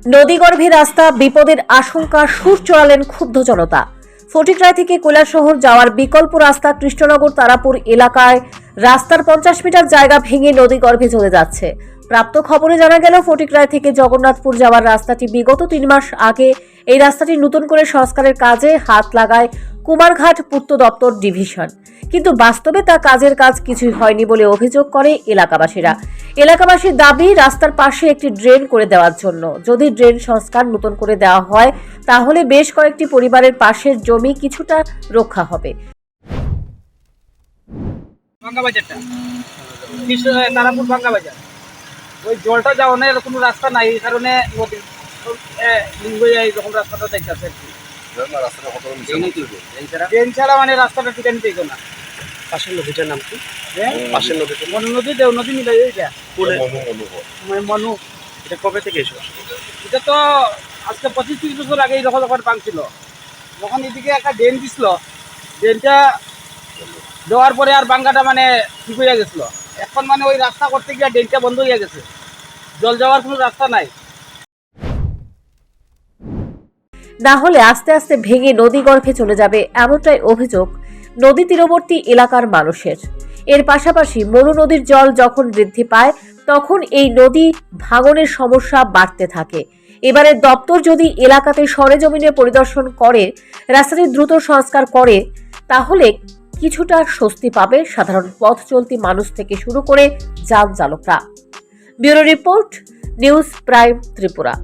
নদীগর্ভে রাস্তা বিপদের আশঙ্কা, সুর চড়ালেন ক্ষুব্ধ জনতা। ফটিকরায় থেকে কৈলাসহর যাওয়ার বিকল্প রাস্তা কৃষ্ণনগর তারাপুর এলাকায় রাস্তার 50 মিটার জায়গা ভেঙে নদীগর্ভে চলে যাচ্ছে। প্রাপ্ত খবরে জানা গেল, ফটিকরায় থেকে জগন্নাথপুর যাওয়ার রাস্তাটি বিগত 3 মাস আগে এই রাস্তাটি নতুন করে সংস্কারের কাজে হাত লাগায় কুমারঘাট পূর্ত দপ্তর ডিভিশন, কিন্তু বাস্তবে তা কাজের কাজ কিছুই হয়নি বলে অভিযোগ করে এলাকাবাসীরা। এলাকাবাসীর দাবি, রাস্তার পাশে একটি ড্রেন করে দেওয়ার জন্য। যদি ড্রেন সংস্কার নতুন করে দেওয়া হয় তাহলে বেশ কয়েকটি পরিবারের পাশের জমি কিছুটা রক্ষা হবে। ভাঙ্গা বাজারটা তারাপুর ভাঙ্গা বাজার, ওই জলটা যাওয়ানোর কোনো রাস্তা নাই, এই কারণে যখন রাস্তাটা দেখতেছে ট্রেন ছাড়া মানে রাস্তাটা ঠিক নিতে না। পাশের নদীটার নাম কি? পাশের নদীটা মনু নদী, দেও নদী মিলে এইটা মনু। এটা কবে থেকে এসে? এটা তো আজকে 25-30 বছর আগে যখন ভাঙছিল, যখন এদিকে একটা ড্রেন দিছিল, ড্রেনটা দেওয়ার পরে আর ভাঙ্গাটা মানে ঠিক হয়ে গেছিল। এখন মানে ওই রাস্তা করতে গিয়ে ড্রেনটা বন্ধ হয়ে গেছে, জল যাওয়ার কোনো রাস্তা নাই। না হলে আস্তে আস্তে ভেঙে নদীগর্ভে চলে যাবে, এমনটাই অভিযোগ নদী তীরবর্তী এলাকার মানুষের। এর পাশাপাশি মনু নদীর জল যখন বৃদ্ধি পায় তখন এই নদী ভাঙনের সমস্যা বাড়তে থাকে। এবারে দপ্তর যদি এলাকাতে সরেজমিনে পরিদর্শন করে রাস্তাটি দ্রুত সংস্কার করে তাহলে কিছুটা স্বস্তি পাবে সাধারণ পথ চলতি মানুষ থেকে শুরু করে যান চালকরা। Bureau report, news prime Tripura.